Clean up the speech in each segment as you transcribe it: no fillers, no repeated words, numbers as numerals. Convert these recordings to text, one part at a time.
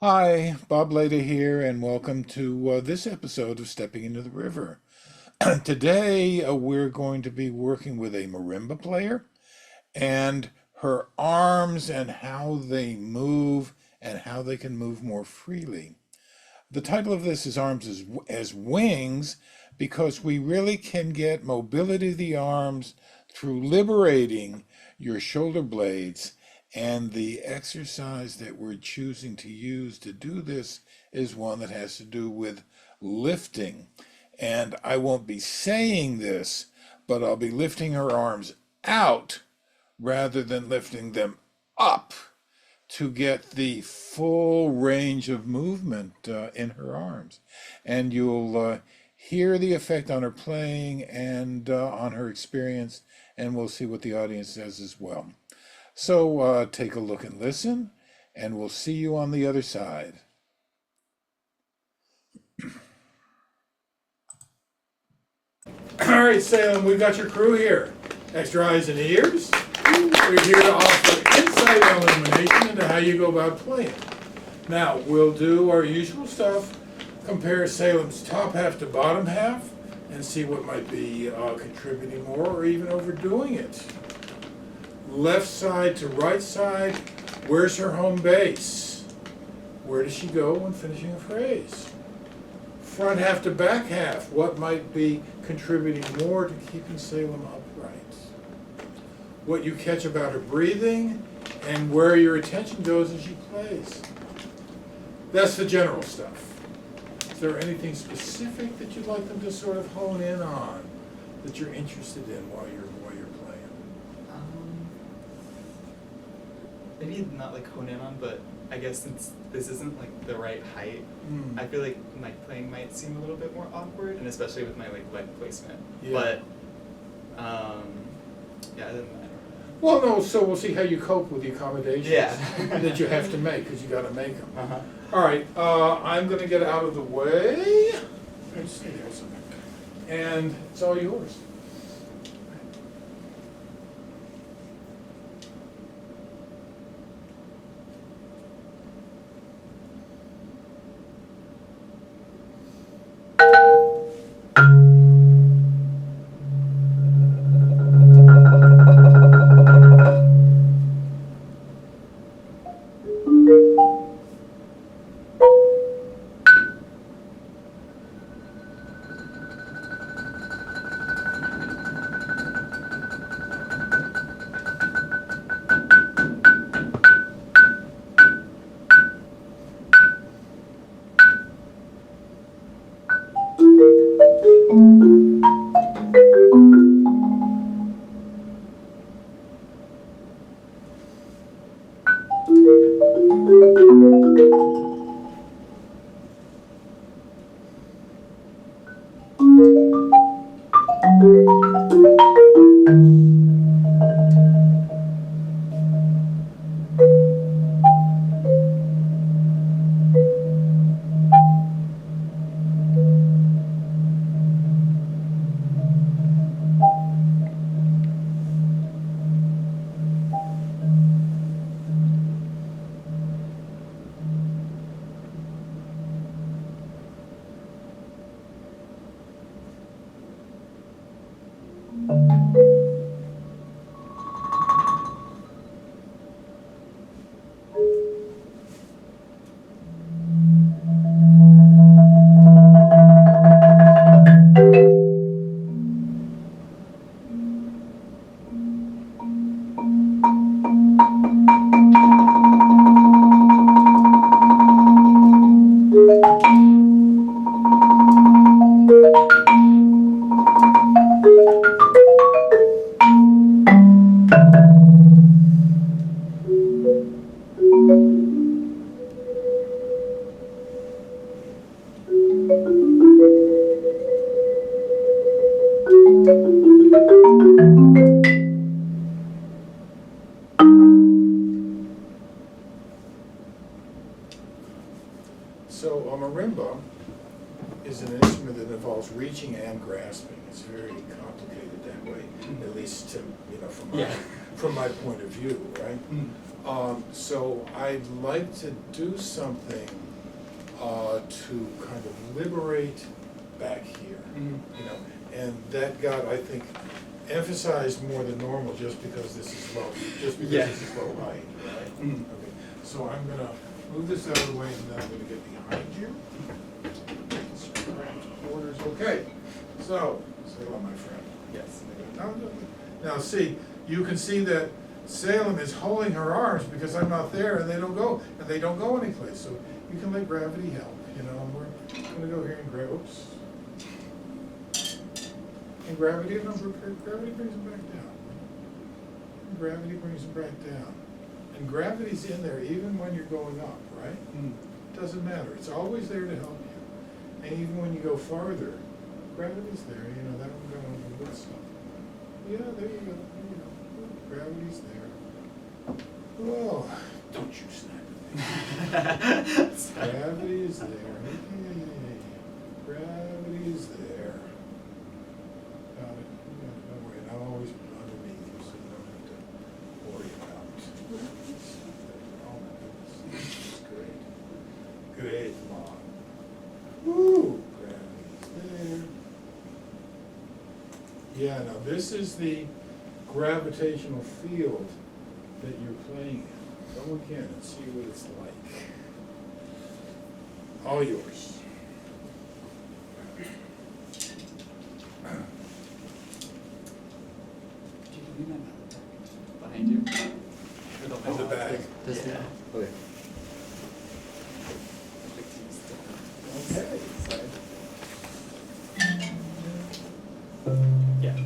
Hi, Bob Leda here, and welcome to this episode of Stepping into the River. Today, we're going to be working with a marimba player and her arms and how they move and how they can move more freely. The title of this is Arms as Wings because we really can get mobility of the arms through liberating your shoulder blades. And the exercise that we're choosing to use to do this is one that has to do with lifting. And I won't be saying this, but I'll be lifting her arms out rather than lifting them up to get the full range of movement in her arms. And you'll hear the effect on her playing and on her experience, and we'll see what the audience says as well. So take a look and listen, and we'll see you on the other side. All right, Salem, we've got your crew here. Extra eyes and ears. We're here to offer insight and illumination into how you go about playing. Now, we'll do our usual stuff, compare Salem's top half to bottom half, and see what might be contributing more or even overdoing it. Left side to right side, where's her home base? Where does she go when finishing a phrase? Front half to back half, what might be contributing more to keeping Salem upright? What you catch about her breathing, and where your attention goes as she plays. That's the general stuff. Is there anything specific that you'd like them to sort of hone in on that you're interested in while you're playing? Maybe not like hone in on, but I guess since this isn't like the right height, I feel like my playing might seem a little bit more awkward, and especially with my like leg placement. Yeah. But yeah, it doesn't matter. Well, no, so we'll see how you cope with the accommodations Yeah. that you have to make, because you got to make them. Uh-huh. All right, I'm going to get out of the way. Let's see, and it's all yours. So a marimba is an instrument that involves reaching reaching and grasping. It's very complicated that way, at least to, Yeah. from my point of view, right? So I'd like to do something to kind of liberate back here, and that got, I think, emphasized more than normal just because this is low, Yeah. this is low height, right? Okay, so I'm gonna move this out of the way and then I'm gonna get behind you. Orders, okay, so, Salem, my friend. Yes. Now, see, you can see that Salem is holding her arms because I'm not there and they don't go anyplace, so you can let gravity help, and we're gonna go here and grab, oops. And gravity brings them back down. Gravity brings them back down. And gravity's in there even when you're going up, right? Doesn't matter, it's always there to help you. And even when you go farther, gravity's there, that will go over good stuff. Yeah, there you go. Gravity's there. Oh, don't you snap at me. Gravity is there. Gravity is there. Got it. Don't worry, and I'll always put it underneath you so you don't have to worry about it. Oh my goodness, this is great. Great law. Woo! Gravity's there. Yeah, now this is the gravitational field that you're playing in. Go again and see what it's like. All yours. Behind you. In the back. This Yeah. now? Okay. Okay. Yeah.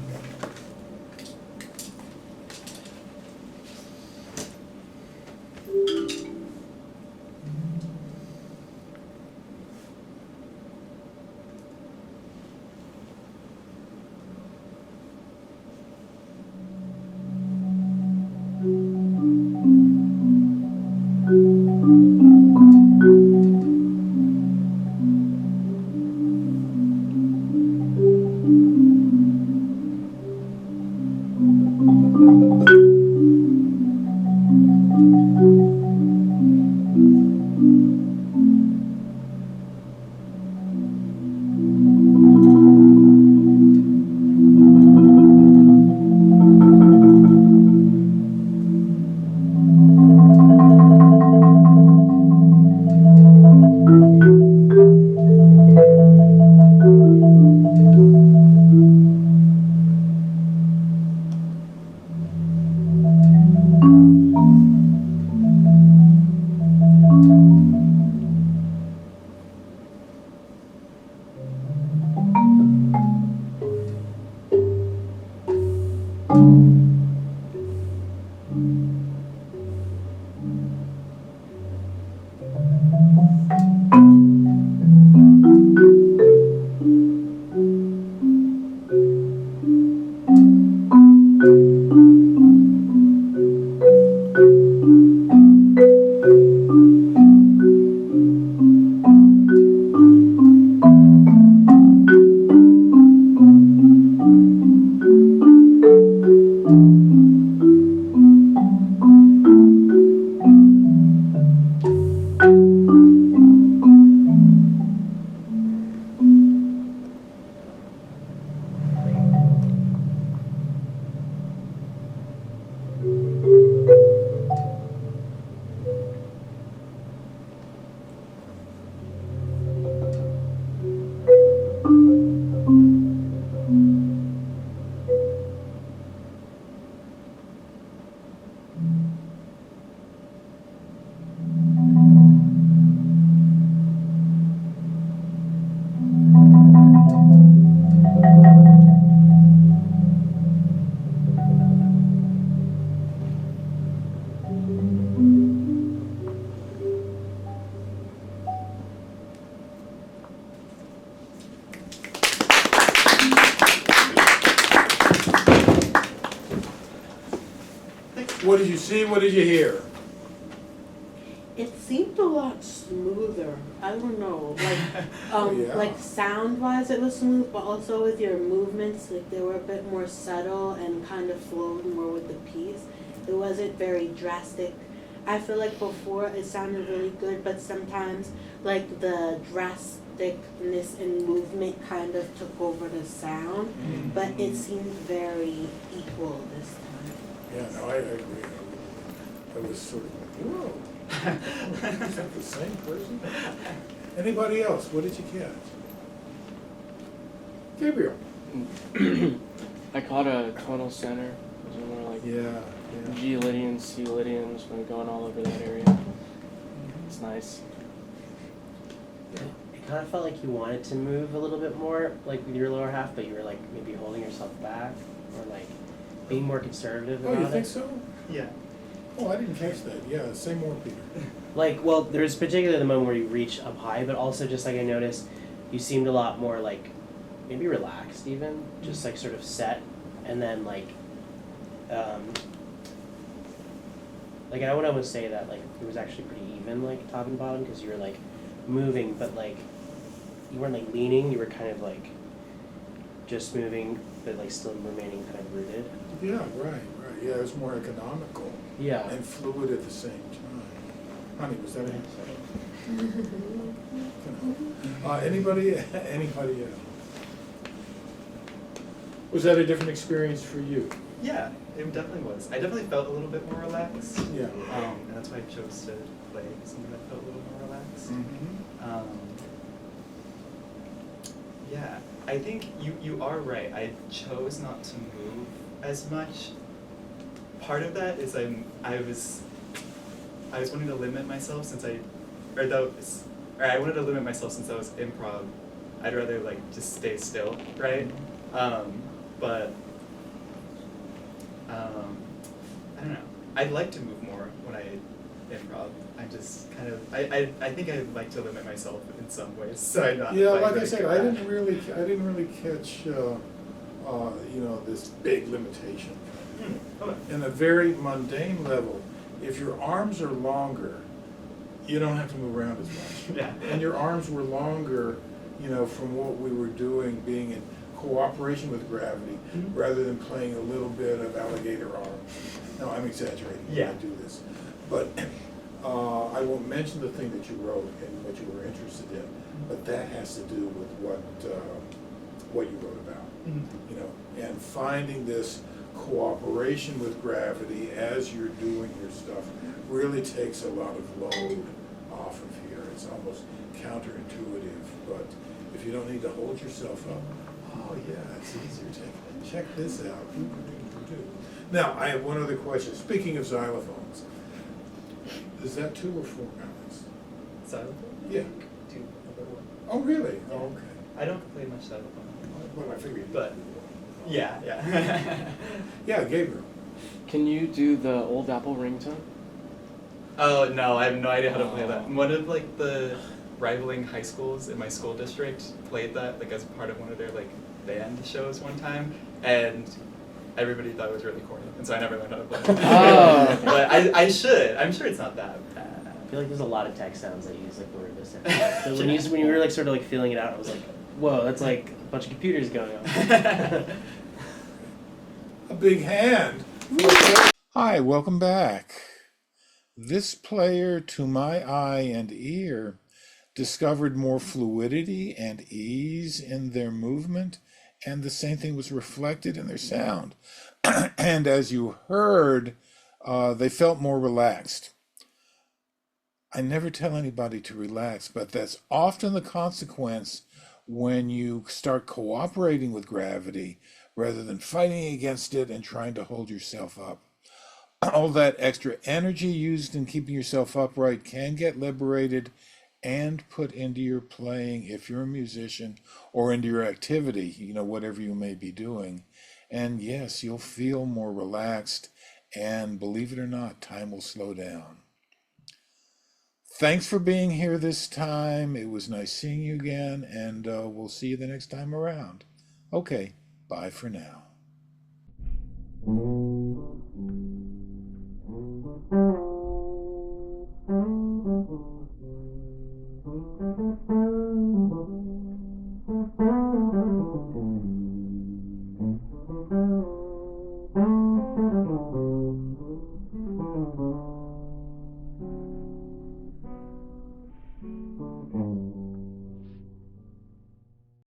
What did you see? What did you hear? It seemed seemed a lot smoother. I don't know, Yeah. like sound wise it was smooth, but also with your movements, like they were a bit more subtle and kind of flowed more with the piece. It wasn't very drastic. I feel like before it sounded really good, but sometimes like the drasticness and movement kind of took over the sound, but it seemed very equal this time. Yeah, no, I agree. I was sort of like, whoa, is that the same person? Anybody else? What did you catch? Gabriel? I caught a tonal center, which is more like Yeah. G Lydians, C Lydians, when going all over that area. It's nice. It kind of felt like you wanted to move a little bit more, like with your lower half, but you were like maybe holding yourself back or like being more conservative Oh, about you think it. so? Yeah. Oh, I didn't catch that. Yeah, say more, Peter. Like, well, there's particularly the moment where you reach up high, but also just like I noticed, you seemed a lot more like maybe relaxed even, just like sort of set, and then like I would almost say that like it was actually pretty even, like top and bottom, because you were like moving, but like you weren't like leaning, you were kind of like just moving, but like still remaining kind of rooted. Yeah, right. Yeah, it was more economical Yeah. and fluid at the same time. Honey, was that it? Anybody else? Was that a different experience for you? Yeah, it definitely was. I definitely felt a little bit more relaxed. Yeah. And that's why I chose to play something that felt a little more relaxed. Yeah, I think you are right. I chose not to move as much. Part of that is I was wanting to limit myself since I wanted to limit myself since I was improv. I'd rather like just stay still, right? But I don't know. I'd like to move more when I improv. I just kind of I think I like to limit myself in some ways, so I not. Yeah, find like that I said, go I back. didn't really catch this big limitation. Okay. In a very mundane level, if your arms are longer, you don't have to move around as much. Yeah. And your arms were longer, from what we were doing, being in cooperation with gravity, rather than playing a little bit of alligator arms. No, I'm exaggerating when I Yeah. do this. But I won't mention the thing that you wrote and what you were interested in, but that has to do with what you wrote about. And finding this cooperation with gravity as you're doing your stuff really takes a lot of load off of here. It's almost counterintuitive, but if you don't need to hold yourself up, oh yeah, it's easier. Check this out. Now, I have one other question. Speaking of xylophones, is that 2 or 4 notes? Xylophone? Yeah. Do another one. Oh, really? Oh, okay. I don't play much xylophone. Well, I figured. But yeah. Yeah, Gabriel. Can you do the old Apple ringtone? Oh no, I have no idea how to play that. One of like the rivaling high schools in my school district played that like as part of one of their like band shows one time, and everybody thought it was really corny, and so I never learned how to play it. Oh. But I should. I'm sure it's not that bad. I feel like there's a lot of tech sounds that use like the word this. So when you were like sort of like feeling it out, I was like, whoa, that's like a bunch of computers going on. A big hand. Hi, welcome back. This player, to my eye and ear, discovered more fluidity and ease in their movement, and the same thing was reflected in their sound. And as you heard, they felt more relaxed. I never tell anybody to relax, but that's often the consequence when you start cooperating with gravity rather than fighting against it and trying to hold yourself up. All that extra energy used in keeping yourself upright can get liberated and put into your playing if you're a musician, or into your activity, whatever you may be doing. And yes, you'll feel more relaxed, and believe it or not, time will slow down. Thanks for being here this time. It was nice seeing you again, and we'll see you the next time around. Okay, bye for now.